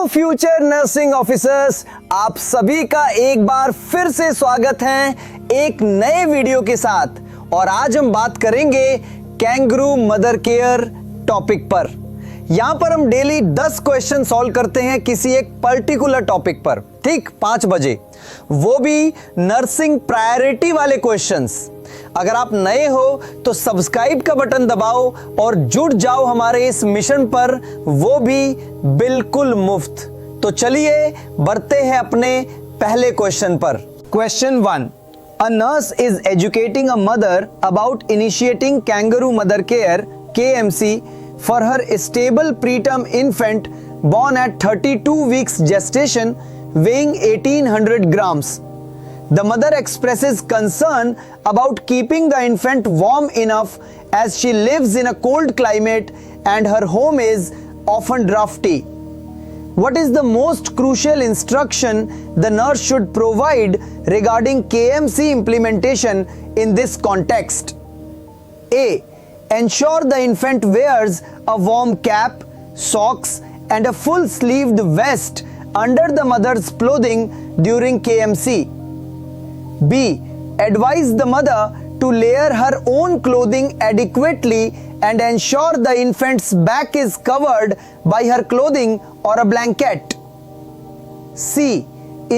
Hello future nursing officers, आप सभी का एक बार फिर से स्वागत है एक नए वीडियो के साथ। और आज हम बात करेंगे कैंगरू मदर केयर टॉपिक पर। यहां पर हम डेली 10 क्वेश्चन सॉल्व करते हैं किसी एक पर्टिकुलर टॉपिक पर, ठीक 5 बजे, वो भी नर्सिंग प्रायोरिटी वाले क्वेश्चंस। अगर आप नए हो तो सब्सक्राइब का बटन दबाओ और जुड़ जाओ हमारे इस मिशन पर, वो भी बिल्कुल मुफ्त। तो चलिए बढ़ते हैं अपने पहले क्वेश्चन पर। Question 1, a nurse is educating a mother about initiating kangaroo mother care KMC for her stable preterm infant born at 32 weeks gestation weighing 1800 grams. The mother expresses concern about keeping the infant warm enough as she lives in a cold climate and her home is often drafty. What is the most crucial instruction the nurse should provide regarding KMC implementation in this context? A. Ensure the infant wears a warm cap, socks, and a full-sleeved vest under the mother's clothing during KMC. B. Advise the mother to layer her own clothing adequately and ensure the infant's back is covered by her clothing or a blanket. C.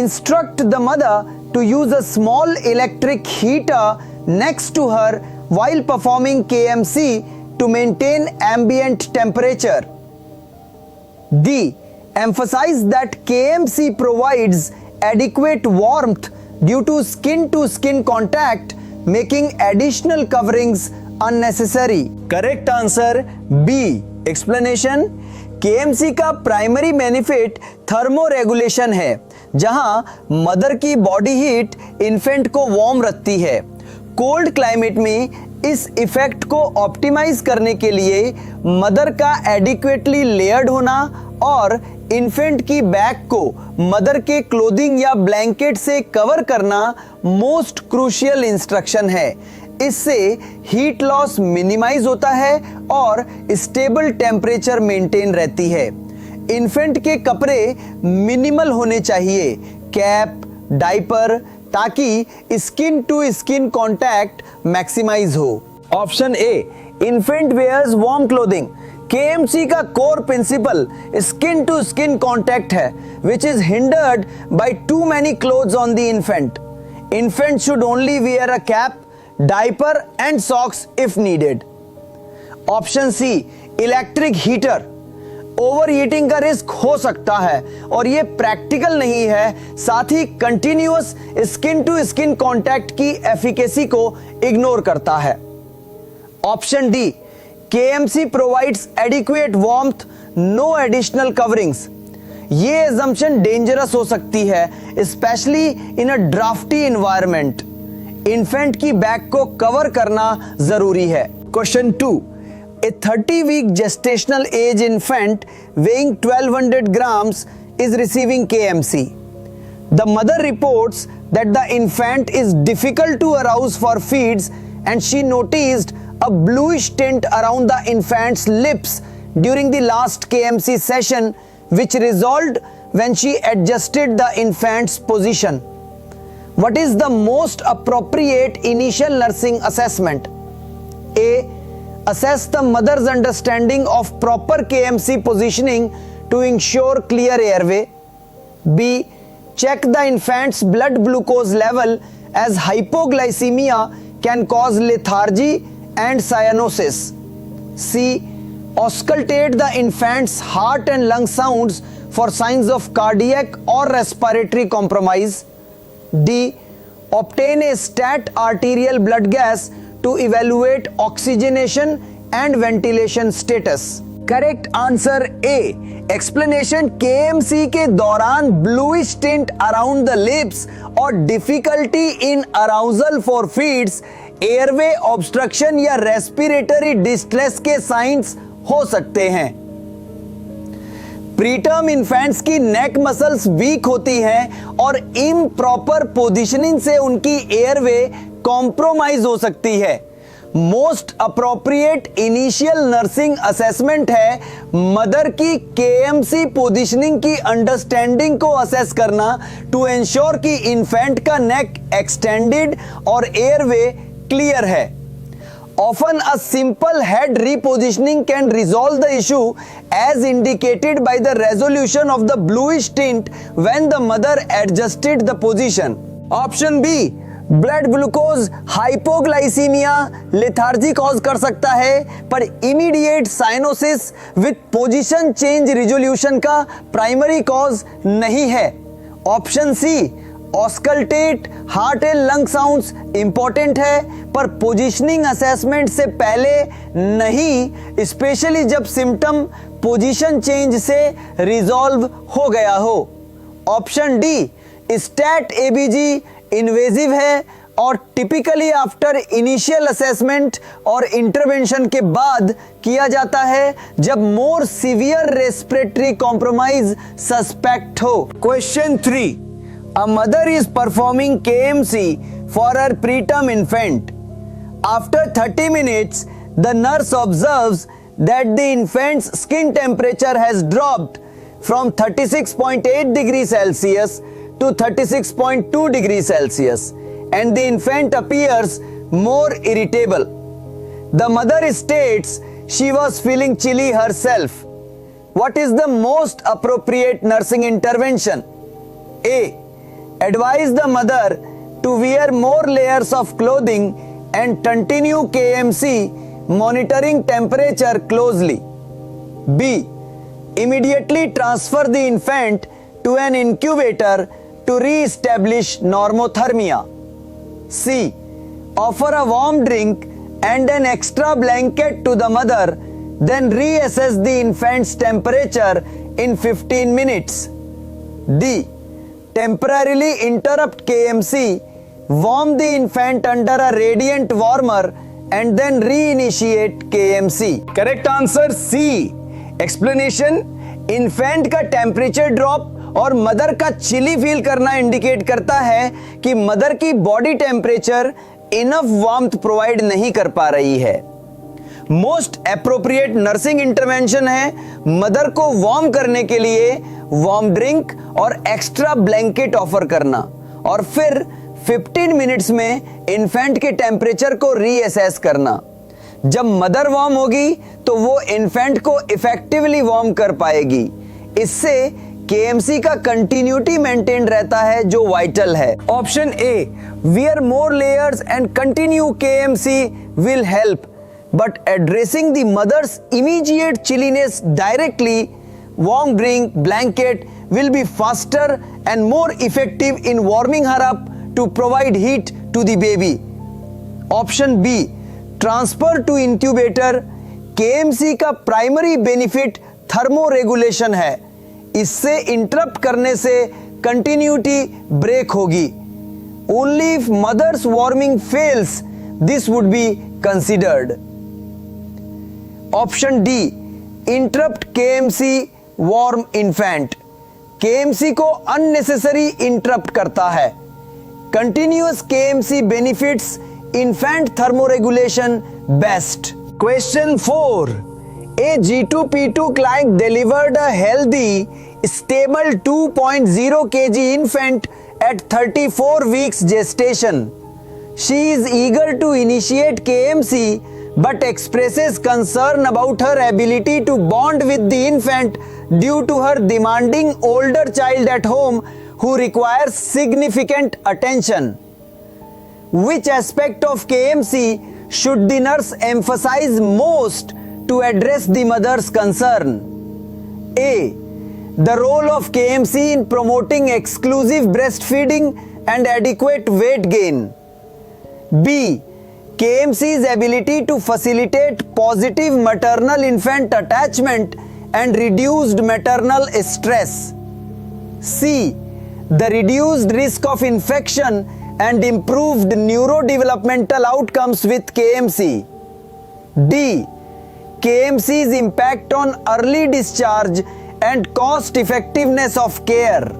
Instruct the mother to use a small electric heater next to her while performing KMC to maintain ambient temperature. D. Emphasize that KMC provides adequate warmth due to skin contact, making additional coverings unnecessary. Correct answer B. Explanation: KMC का primary benefit thermoregulation है, जहां mother की body heat infant को warm रखती है। Cold climate में इस effect को ऑप्टिमाइज करने के लिए मदर का एडिक्वेटली लेयर्ड होना और इन्फेंट की बैक को मदर के क्लोथिंग या ब्लैंकेट से कवर करना मोस्ट क्रूशियल इंस्ट्रक्शन है। इससे हीट लॉस मिनिमाइज होता है और स्टेबल टेम्परेचर मेंटेन रहती है। इन्फेंट के कपड़े मिनिमल होने चाहिए, कैप, डाइपर, ताकि skin to skin contact maximise हो। Option A, infant wears warm clothing. KMC का core principle skin to skin contact है, which is hindered by too many clothes on the infant. Infant should only wear a cap, diaper and socks if needed. Option C, electric heater. Overheating का risk हो सकता है और ये practical नहीं है, साथ ही continuous skin to skin contact की एफिकेसी को इग्नोर करता है। Option D, KMC provides adequate warmth, no additional coverings. ये एजम्पशन डेंजरस हो सकती है, specially in a drafty environment. Infant की बैक को कवर करना जरूरी है। Question 2, a 30-week gestational age infant weighing 1200 grams is receiving KMC. The mother reports that the infant is difficult to arouse for feeds and she noticed a bluish tint around the infant's lips during the last KMC session, which resolved when she adjusted the infant's position. What is the most appropriate initial nursing assessment? A. Assess the mother's understanding of proper KMC positioning to ensure clear airway. B. Check the infant's blood glucose level as hypoglycemia can cause lethargy and cyanosis. C. Auscultate the infant's heart and lung sounds for signs of cardiac or respiratory compromise. D. Obtain a stat arterial blood gas to evaluate oxygenation and ventilation status. Correct answer A. Explanation: KMC के दौरान bluish tint around the lips और difficulty in arousal for feeds airway obstruction या respiratory distress के signs हो सकते हैं। Preterm infants की नेक muscles weak होती हैं और इम्प्रॉपर पोजीशनिंग से उनकी एयरवे कॉम्प्रोमाइज हो सकती है। Most appropriate initial nursing assessment है मदर की केएमसी पोजीशनिंग की अंडरस्टैंडिंग को असेस करना टू एंश्योर कि इन्फेंट का नेक एक्सटेंडेड और एयरवे क्लियर है। Often a simple head repositioning can resolve the issue as indicated by the resolution of the bluish tint when the mother adjusted the position. Option B, blood glucose hypoglycaemia lethargy cause कर सकता है पर immediate cyanosis with position change resolution का primary cause नहीं है। Option C, auscultate heart and lung sounds important है पर positioning assessment से पहले नहीं, स्पेशली जब सिम्टम पोजीशन चेंज से रिजॉल्व हो गया हो। Option D, stat ABG invasive है और टिपिकली आफ्टर इनिशियल असेसमेंट और इंटरवेंशन के बाद किया जाता है जब more severe respiratory compromise suspect हो। Question 3, a mother is performing KMC for her preterm infant. After 30 minutes, the nurse observes that the infant's skin temperature has dropped from 36.8 degrees Celsius to 36.2 degrees Celsius and the infant appears more irritable. The mother states she was feeling chilly herself. What is the most appropriate nursing intervention? A, advise the mother to wear more layers of clothing and continue KMC monitoring temperature closely. B, immediately transfer the infant to an incubator to re-establish normothermia. C, offer a warm drink and an extra blanket to the mother, then reassess the infant's temperature in 15 minutes. D, temporarily interrupt KMC, warm the infant under a radiant warmer and then reinitiate KMC. Correct answer C. Explanation, infant का temperature drop और mother का chilli feel करना indicate करता है कि mother की body temperature enough warmth provide नहीं कर पा रही है। मोस्ट एप्रोप्रिएट नर्सिंग इंटरवेंशन है मदर को वार्म करने के लिए वार्म ड्रिंक और एक्स्ट्रा ब्लैंकेट ऑफर करना और फिर 15 मिनट्स में इन्फेंट के टेम्परेचर को रीअसेस करना। जब मदर वार्म होगी तो वो इन्फेंट को इफेक्टिवली वार्म कर पाएगी। इससे केएमसी का कंटिन्यूटी मेंटेन रहता है जो वाइटल है। Option A, wear more layers and continue KMC will help but addressing the mother's immediate chilliness directly, warm drink, blanket will be faster and more effective in warming her up to provide heat to the baby. Option B, transfer to incubator. KMC का primary benefit thermoregulation है, इससे interrupt करने से continuity break होगी। Only if mother's warming fails, this would be considered. Option D, interrupt KMC warm infant. KMC को unnecessary interrupt करता है। Continuous KMC benefits infant thermoregulation best. Question 4, A G2P2 client delivered a healthy stable 2.0 kg infant at 34 weeks gestation. She is eager to initiate KMC but expresses concern about her ability to bond with the infant due to her demanding older child at home who requires significant attention. Which aspect of KMC should the nurse emphasize most to address the mother's concern? A, the role of KMC in promoting exclusive breastfeeding and adequate weight gain. B, KMC's ability to facilitate positive maternal infant attachment and reduced maternal stress. C, the reduced risk of infection and improved neurodevelopmental outcomes with KMC. D, KMC's impact on early discharge and cost effectiveness of care.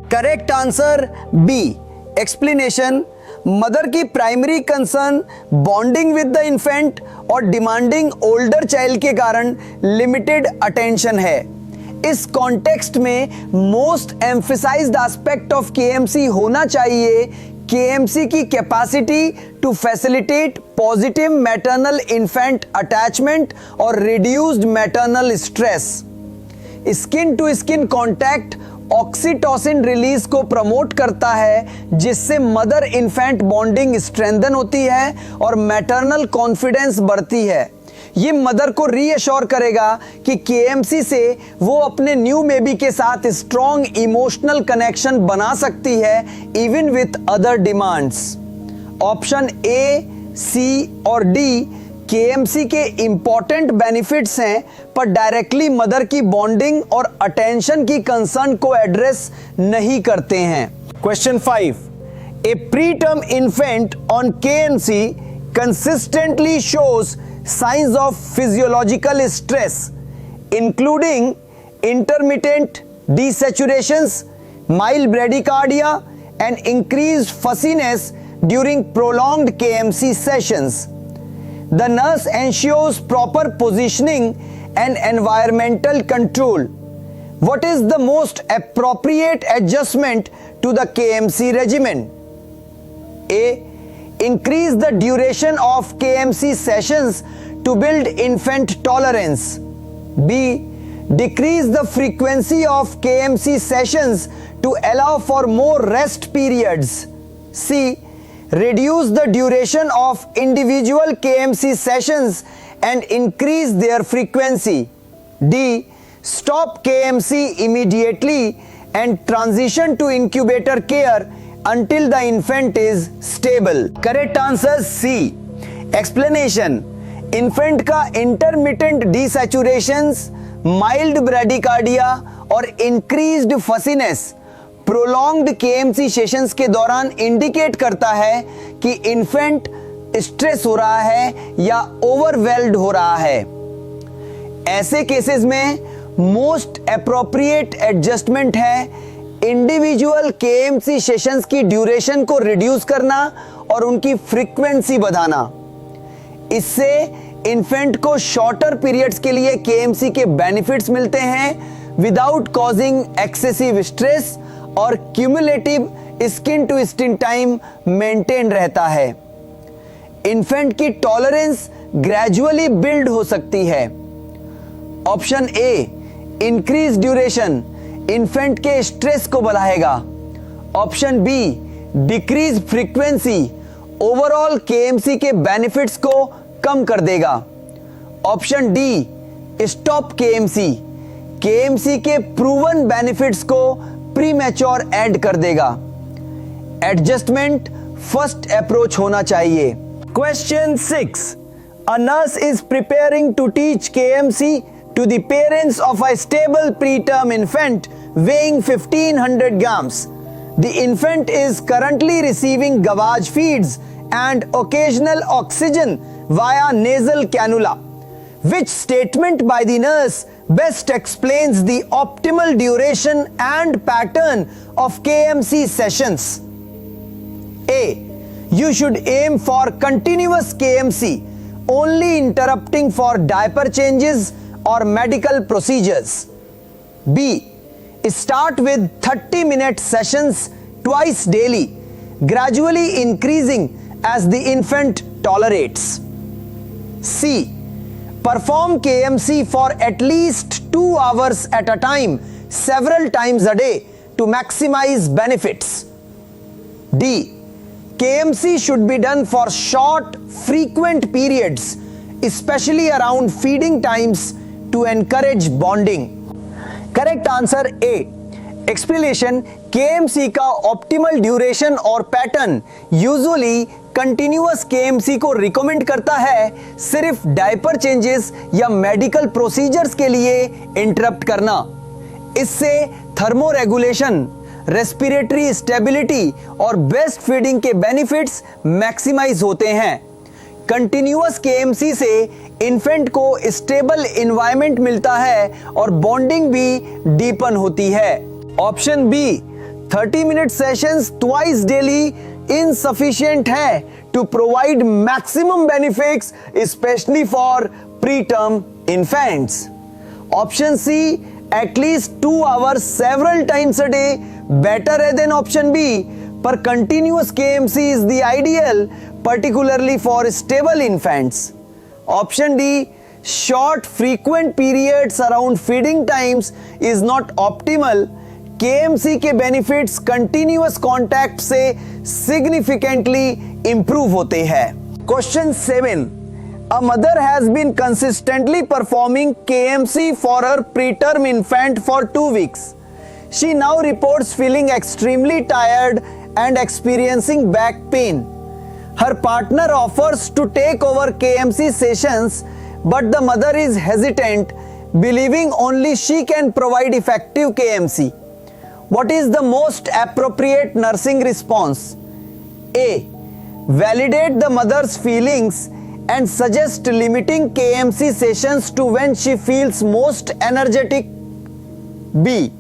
Correct answer B. Explanation, mother की primary concern bonding with the infant और demanding older child के कारण limited attention है। इस context में most emphasised aspect of KMC होना चाहिए KMC की capacity to facilitate positive maternal infant attachment और reduced maternal stress. Skin to skin contact oxytocin release को प्रमोट करता है, जिससे मदर इन्फेंट बॉन्डिंग स्ट्रेंथन होती है और मैटरनल कॉन्फिडेंस बढ़ती है। ये मदर को रीअश्योर करेगा कि केएमसी से वो अपने न्यू बेबी के साथ स्ट्रॉन्ग इमोशनल कनेक्शन बना सकती है even with other demands. Option A, C और डी केएमसी के इंपॉर्टेंट बेनिफिट्स हैं, पर डायरेक्टली मदर की बॉन्डिंग और अटेंशन की कंसर्न को एड्रेस नहीं करते हैं। Question 5, a preterm infant on KMC consistently shows signs of physiological stress, including intermittent desaturations, mild bradycardia, and increased fussiness during prolonged KMC sessions. The nurse ensures proper positioning and environmental control. What is the most appropriate adjustment to the KMC regimen? A. Increase the duration of KMC sessions to build infant tolerance. B. Decrease the frequency of KMC sessions to allow for more rest periods. C. Reduce the duration of individual KMC sessions and increase their frequency. D. Stop KMC immediately and transition to incubator care until the infant is stable. Correct answer C. Explanation, infant का intermittent desaturations, mild bradycardia और increased fussiness prolonged KMC sessions के दौरान indicate करता है कि infant stress हो रहा है या overwhelmed हो रहा है। ऐसे केसेस में most appropriate adjustment है इंडिविजुअल केएमसी सेशंस की ड्यूरेशन को रिड्यूस करना और उनकी फ्रीक्वेंसी बढ़ाना। इससे इन्फेंट को शॉर्टर पीरियड्स के लिए केएमसी के बेनिफिट्स मिलते हैं विदाउट कॉजिंग एक्सेसिव स्ट्रेस और cumulative skin to skin time maintain रहता है। इन्फेंट की टॉलरेंस ग्रेजुअली बिल्ड हो सकती है। Option A, increase duration infant के स्ट्रेस को बढ़ाएगा। Option B, decrease frequency overall KMC के बेनिफिट्स को कम कर देगा। Option D, stop KMC KMC के प्रूवन बेनिफिट्स को प्रीमैच्योर ऐड कर देगा। एडजस्टमेंट फर्स्ट अप्रोच होना चाहिए। Question 6, a nurse is preparing to teach KMC to the parents of a stable preterm infant weighing 1500 grams. The infant is currently receiving gavage feeds and occasional oxygen via nasal cannula. Which statement by the nurse best explains the optimal duration and pattern of KMC sessions? A. You should aim for continuous KMC, only interrupting for diaper changes or medical procedures. B. Start with 30-minute sessions twice daily, gradually increasing as the infant tolerates. C. Perform KMC for at least 2 hours at a time, several times a day to maximize benefits. D. KMC should be done for short, frequent periods, especially around feeding times to encourage bonding. Correct answer A. Explanation, KMC का optimal duration और pattern usually continuous KMC को recommend करता है सिर्फ diaper changes या medical procedures के लिए interrupt करना। इससे थर्मो रेगुलेशन, रेस्पिरेटरी स्टेबिलिटी और बेस्ट फीडिंग के बेनिफिट्स मैक्सिमाइज होते हैं। कंटिन्यूअस केएमसी से इन्फेंट को स्टेबल एनवायरनमेंट मिलता है और बॉन्डिंग भी डीपन होती है। Option B, 30-minute sessions twice daily insufficient है to provide maximum benefits specially for preterm infants. Option C, at least 2 hours several times a day better है than ऑप्शन बी, पर continuous KMC is the ideal, particularly for stable infants। Option D, short frequent periods around feeding times is not optimal। KMC के benefits continuous contact से significantly improve होते हैं। Question 7, a mother has been consistently performing KMC for her preterm infant for 2 weeks. She now reports feeling extremely tired and experiencing back pain. Her partner offers to take over KMC sessions, but the mother is hesitant, believing only she can provide effective KMC. What is the most appropriate nursing response? A, validate the mother's feelings and suggest limiting KMC sessions to when she feels most energetic. B,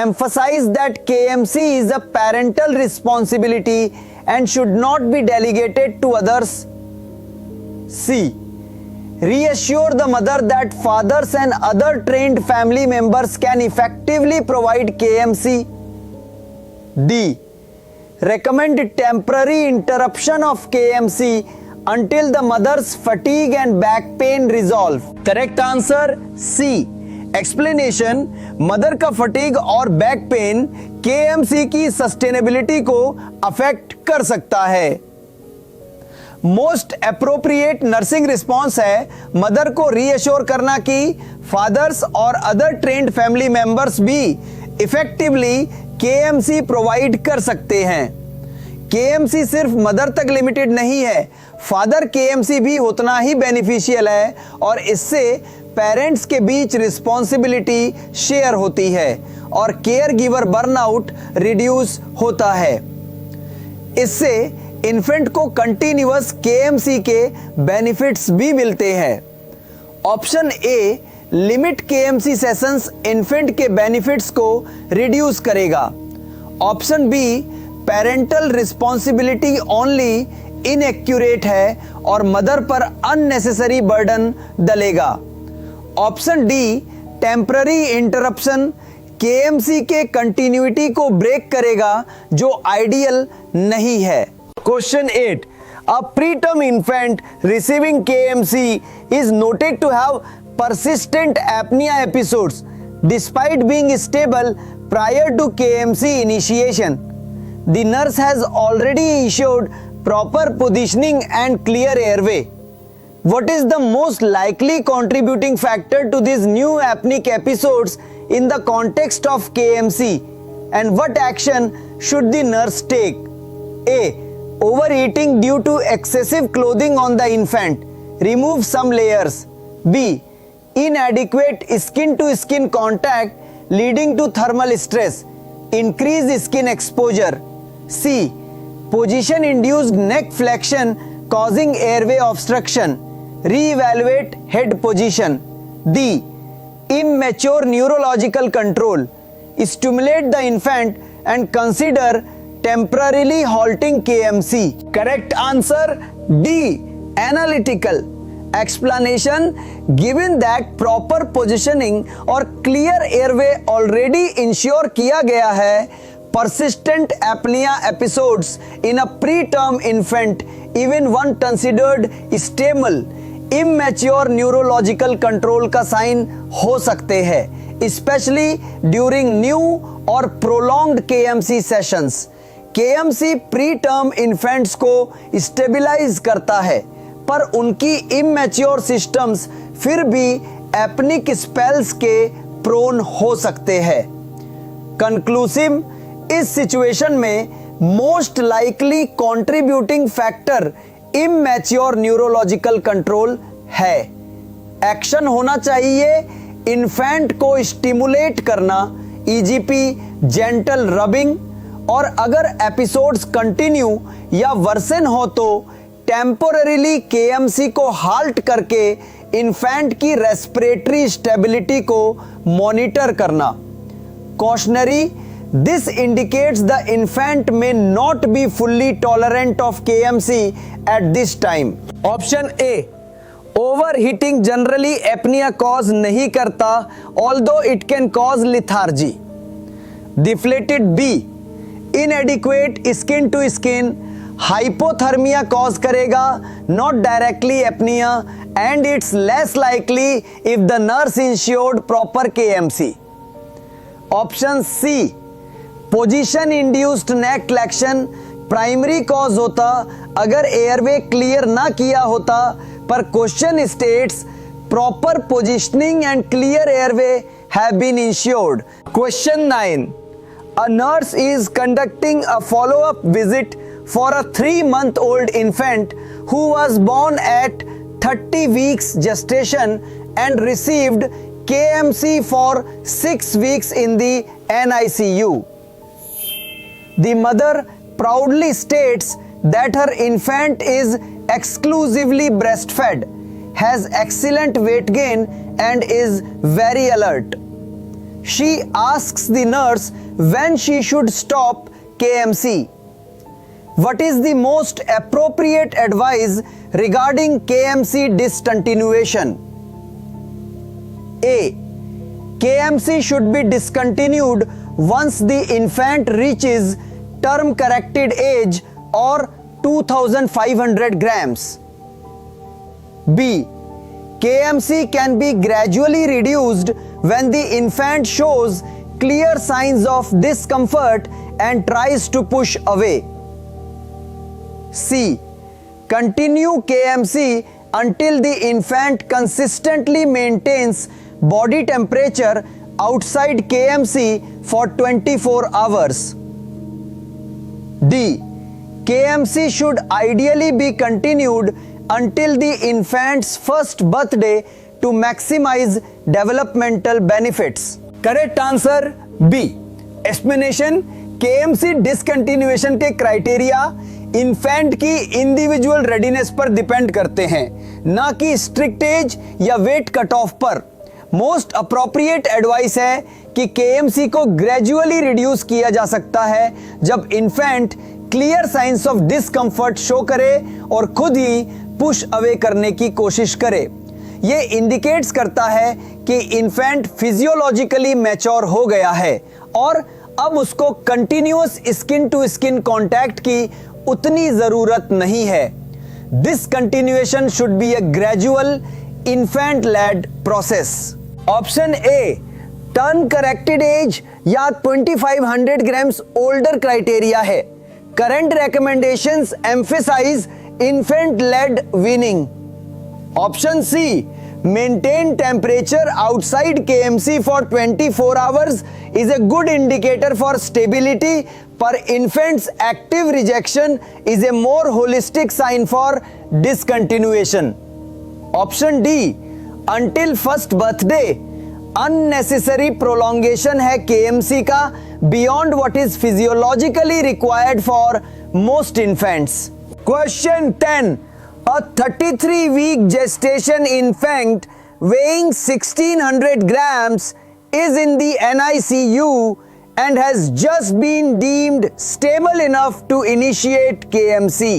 emphasize that KMC is a parental responsibility and should not be delegated to others. C, reassure the mother that fathers and other trained family members can effectively provide KMC. D, recommend temporary interruption of KMC until the mother's fatigue and back pain resolve. Correct answer C. Explanation, mother का fatigue और back pain KMC की sustainability को affect कर सकता है। Most appropriate nursing response है mother को reassure करना कि फादर्स और अदर ट्रेन्ड फैमिली मेंबर्स भी इफेक्टिवली KMC प्रोवाइड कर सकते हैं। KMC सिर्फ मदर तक लिमिटेड नहीं है, फादर KMC भी उतना ही बेनिफिशियल है और इससे पेरेंट्स के बीच रिस्पॉन्सिबिलिटी शेयर होती है और केयर गिवर बर्नआउट रिड्यूस होता है। इससे इन्फेंट को कंटिन्यूअस KMC के बेनिफिट्स भी मिलते हैं। Option A, limit KMC sessions infant के बेनिफिट्स को रिड्यूस करेगा। Option B, parental responsibility only inaccurate है और मदर पर अननेसेसरी बर्डन डलेगा। Option D, temporary interruption KMC के कंटिन्यूटी को ब्रेक करेगा जो आइडियल नहीं है। Question 8. A preterm infant receiving KMC is noted to have persistent apnea episodes despite being stable prior to KMC initiation. The nurse has already issued proper positioning and clear airway. What is the most likely contributing factor to these new apneic episodes in the context of KMC, and what action should the nurse take? A, overeating due to excessive clothing on the infant, remove some layers. B, inadequate skin to skin contact leading to thermal stress, increase skin exposure. C, position induced neck flexion causing airway obstruction, re-evaluate head position. D, immature neurological control, stimulate the infant and consider temporarily halting KMC. Correct answer D, analytical. Explanation, given that proper positioning और clear airway already ensure किया गया है, persistent apnea episodes in a preterm infant, even one considered stable, immature neurological control का sign हो सकते हैं, especially during new or prolonged KMC sessions. KMC preterm infants को stabilise करता है पर उनकी इमैच्योर सिस्टम्स फिर भी एपनिक स्पेल्स के प्रोन हो सकते हैं। कंक्लूसिव, इस सिचुएशन में most likely contributing factor immature neurological control है। एक्शन होना चाहिए इन्फेंट को स्टिमुलेट करना, EGP, जेंटल रबिंग, और अगर एपिसोड्स कंटिन्यू या वर्सन हो तो टेम्पोररीली KMC को हाल्ट करके इन्फेंट की रेस्पिरेटरी स्टेबिलिटी को मॉनिटर करना। Cautionary, This indicates the infant may not be fully tolerant of KMC at this time. Option A, overheating generally apnea cause नहीं करता, although it can cause lethargy. Deflated B, inadequate skin to skin, hypothermia cause करेगा, not directly apnea, and it's less likely if the nurse ensured proper KMC. Option C, position induced neck flexion primary cause होता अगर airway clear ना किया होता, पर question states proper positioning and clear airway have been ensured. Question 9, a nurse is conducting a follow up visit for a 3-month-old infant who was born at 30 weeks gestation and received KMC for 6 weeks in the NICU. The mother proudly states that her infant is exclusively breastfed, has excellent weight gain, and is very alert. She asks the nurse when she should stop KMC. What is the most appropriate advice regarding KMC discontinuation? A, KMC should be discontinued once the infant reaches term corrected age or 2500 grams. B, KMC can be gradually reduced when the infant shows clear signs of discomfort and tries to push away. C, continue KMC until the infant consistently maintains body temperature outside KMC for 24 hours. D, KMC should ideally be continued until the infant's first birthday to maximize developmental benefits. Correct answer B. Explanation, KMC discontinuation के criteria infant की individual readiness पर depend करते हैं, ना कि strict as या weight cut off पर. Most appropriate advice है कि KMC को ग्रेजुअली रिड्यूस किया जा सकता है जब infant clear signs of discomfort show करे और खुद ही पुश अवे करने की कोशिश करे. ये इंडिकेट्स करता है कि इन्फेंट फिजियोलॉजिकली मैच्योर हो गया है और अब उसको continuous skin to skin contact की उतनी जरूरत नहीं है. Discontinuation should be a gradual infant led process. Option A, turn corrected age या 2500 ग्राम्स ओल्डर क्राइटेरिया है. Current recommendations emphasize infant led weaning. Option C, maintain temperature outside KMC for 24 hours is a good indicator for stability, पर infant's active rejection is a more holistic sign for discontinuation. Option D, until first birthday, unnecessary prolongation है KMC का beyond what is physiologically required for most infants. Question 10. A 33-week gestation infant weighing 1600 grams is in the NICU and has just been deemed stable enough to initiate KMC.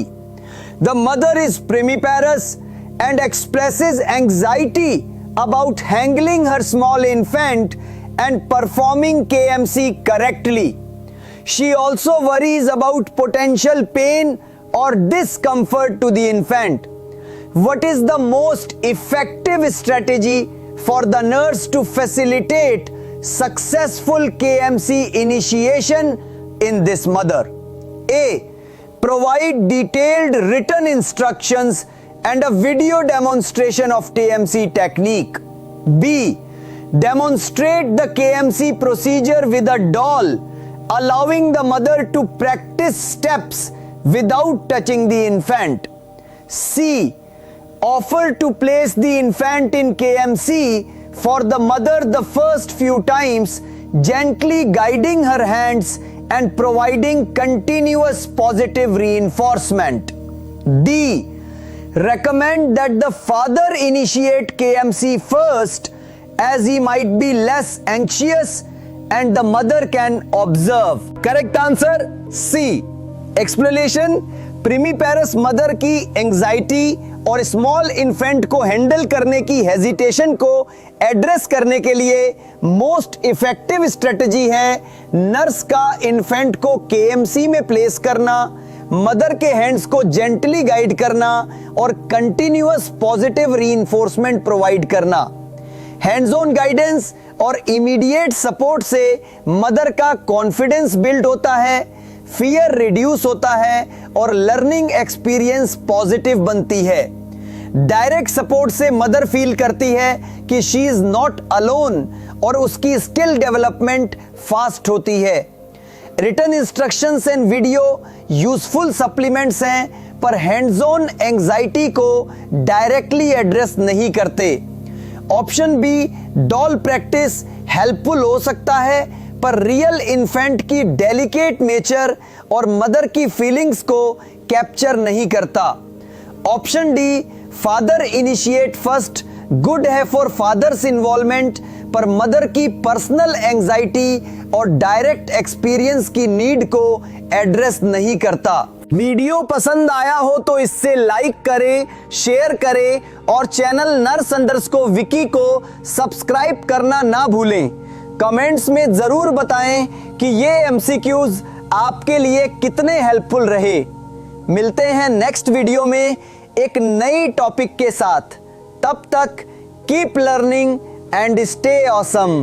The mother is primiparous and expresses anxiety about handling her small infant and performing KMC correctly. She also worries about potential pain or discomfort to the infant. What is the most effective strategy for the nurse to facilitate successful KMC initiation in this mother? A, provide detailed written instructions and a video demonstration of KMC technique. B, demonstrate the KMC procedure with a doll, allowing the mother to practice steps without touching the infant. C, offer to place the infant in KMC for the mother the first few times, gently guiding her hands and providing continuous positive reinforcement. D, recommend that the father initiate KMC first, as he might be less anxious and the mother can observe. Correct answer C. Explanation: primiparous mother की anxiety और small infant को handle करने की hesitation को address करने के लिए most effective strategy है नर्स का इन्फेंट को केएमसी में प्लेस करना, मदर के हैंड्स को जेंटली गाइड करना और कंटिन्यूअस पॉजिटिव रीइंफोर्समेंट प्रोवाइड करना। हैंड्स ऑन गाइडेंस और इमीडिएट सपोर्ट से मदर का कॉन्फिडेंस बिल्ड होता है, फियर रिड्यूस होता है और लर्निंग एक्सपीरियंस पॉजिटिव बनती है। डायरेक्ट सपोर्ट से मदर फील करती है कि शी इज नॉट अलोन और उसकी स्किल डेवलपमेंट फास्ट होती है। Written instructions and video useful supplements हैं, पर हैंड्स ऑन एंजाइटी को डायरेक्टली एड्रेस नहीं करते। Option B, doll practice helpful हो सकता है, पर रियल इन्फेंट की डेलिकेट नेचर और मदर की फीलिंग्स को कैप्चर नहीं करता। Option D, father initiate first good है फॉर फादर्स इन्वॉल्वमेंट, पर मदर की पर्सनल एंजाइटी और डायरेक्ट एक्सपीरियंस की नीड को एड्रेस नहीं करता। वीडियो पसंद आया हो तो इससे लाइक करें, शेयर करें और चैनल nurse_wiki को सब्सक्राइब करना ना भूलें। कमेंट्स में जरूर बताएं कि ये एमसीक्यूज आपके लिए कितने हेल्पफुल रहे। मिलते हैं नेक्स्ट वीडियो में एक नई टॉपिक के साथ। तब तक keep learning and stay awesome.